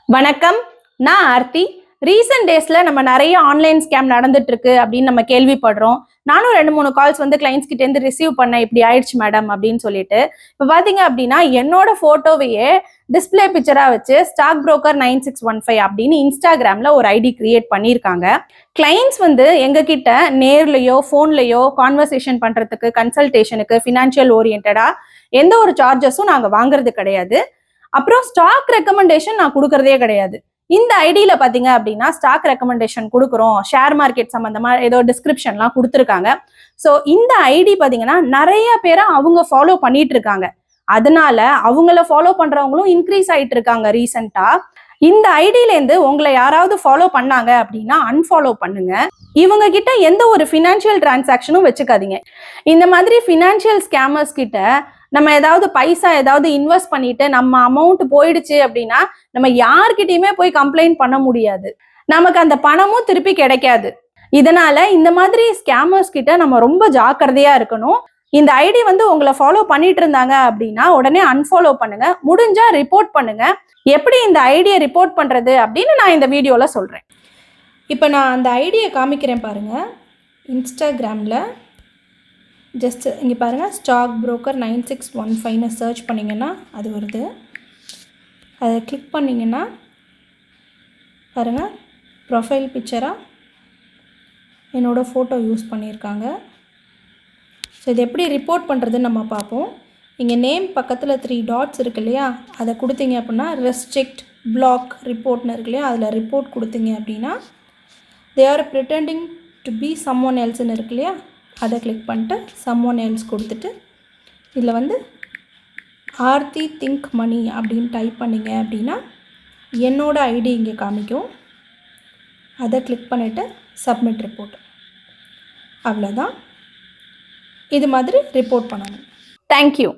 வணக்கம், நான் ஆர்த்தி. ரீசெண்ட் டேஸ்ல நம்ம நிறைய ஆன்லைன் ஸ்கேம் நடந்துட்டு இருக்கு அப்படின்னு நம்ம கேள்விப்படுறோம். நானும் 2-3 கால்ஸ் வந்து கிளைண்ட்ஸ் கிட்ட இருந்து ரிசீவ் பண்ண இப்படி ஆயிடுச்சு மேடம் அப்படின்னு சொல்லிட்டு. இப்போ பாத்தீங்க அப்படின்னா என்னோட போட்டோவையே டிஸ்பிளே பிக்சரா வச்சு ஸ்டாக் புரோக்கர் 9615 அப்படின்னு இன்ஸ்டாகிராம்ல ஒரு ஐடி கிரியேட் பண்ணியிருக்காங்க. கிளைண்ட்ஸ் வந்து எங்க கிட்ட நேர்லயோ போன்லயோ கான்வர்சேஷன் பண்றதுக்கு, கன்சல்டேஷனுக்கு, ஃபினான்ஷியல் ஓரியன்டா எந்த ஒரு சார்ஜஸும் நாங்க வாங்குறது கிடையாது. அப்புறம் ஸ்டாக் ரெக்கமெண்டேஷன் நான் கொடுக்கறதே கிடையாது. இந்த ஐடியில பாத்தீங்க அப்படின்னா ஸ்டாக் ரெக்கமெண்டேஷன் கொடுக்குறோம், ஷேர் மார்க்கெட் சம்பந்தமா ஏதோ டிஸ்கிரிப்ஷன்லாம் கொடுத்துருக்காங்க. ஸோ இந்த ஐடி பாத்தீங்கன்னா நிறைய பேரை அவங்க ஃபாலோ பண்ணிட்டு இருக்காங்க. அதனால அவங்கள ஃபாலோ பண்றவங்களும் இன்க்ரீஸ் ஆயிட்டு இருக்காங்க ரீசெண்டா. இந்த ஐடியிலேருந்து உங்களை யாராவது ஃபாலோ பண்ணாங்க அப்படின்னா அன்ஃபாலோ பண்ணுங்க. இவங்க கிட்ட எந்த ஒரு ஃபினான்ஷியல் டிரான்சாக்ஷனும் வச்சுக்காதீங்க. இந்த மாதிரி ஃபினான்ஷியல் ஸ்கேமர்ஸ் கிட்ட நம்ம ஏதாவது பைசா ஏதாவது இன்வெஸ்ட் பண்ணிட்டு நம்ம அமௌண்ட் போயிடுச்சு அப்படின்னா நம்ம யார்கிட்டயுமே போய் கம்ப்ளைண்ட் பண்ண முடியாது. நமக்கு அந்த பணமும் திருப்பி கிடைக்காது. இதனால இந்த மாதிரி ஸ்கேமர்ஸ் கிட்ட நம்ம ரொம்ப ஜாக்கிரதையா இருக்கணும். இந்த ஐடி வந்து உங்களை ஃபாலோ பண்ணிட்டு இருந்தாங்க அப்படின்னா உடனே அன்ஃபாலோ பண்ணுங்க. முடிஞ்சா ரிப்போர்ட் பண்ணுங்க. எப்படி இந்த ஐடியை ரிப்போர்ட் பண்றது அப்படின்னு நான் இந்த வீடியோல சொல்றேன். இப்போ நான் அந்த ஐடியை காமிக்கிறேன் பாருங்க. இன்ஸ்டாகிராமில் ஜஸ்ட் இங்கே பாருங்கள், ஸ்டாக் புரோக்கர் 9615 சர்ச் பண்ணிங்கன்னா அது வருது. அதை கிளிக் பண்ணிங்கன்னா பாருங்கள், ப்ரொஃபைல் பிக்சராக என்னோடய ஃபோட்டோ யூஸ் பண்ணியிருக்காங்க. ஸோ இது எப்படி ரிப்போர்ட் பண்ணுறதுன்னு நம்ம பார்ப்போம். இங்கே நேம் பக்கத்தில் 3 டாட்ஸ் இருக்கு இல்லையா, அதை கொடுத்தீங்க அப்படின்னா ரெஸ்ட்ரிக்ட், பிளாக், ரிப்போர்ட்னு இருக்கு இல்லையா, அதில் ரிப்போர்ட் கொடுத்தீங்க அப்படின்னா they are pretending to be someone எல்ஸ்ன்னு இருக்கு இல்லையா, அதை கிளிக் பண்ணிட்டு சம்ஒன் எல்ஸ் கொடுத்துட்டு இதில் வந்து ஆர்த்தி திங்க் மணி அப்படின்னு டைப் பண்ணிங்க அப்படின்னா என்னோடய ஐடி இங்கே காமிக்கும். அதை கிளிக் பண்ணிவிட்டு சப்மிட் ரிப்போர்ட். அவ்வளோதான். இது மாதிரி ரிப்போர்ட் பண்ணணும். தேங்க்யூ.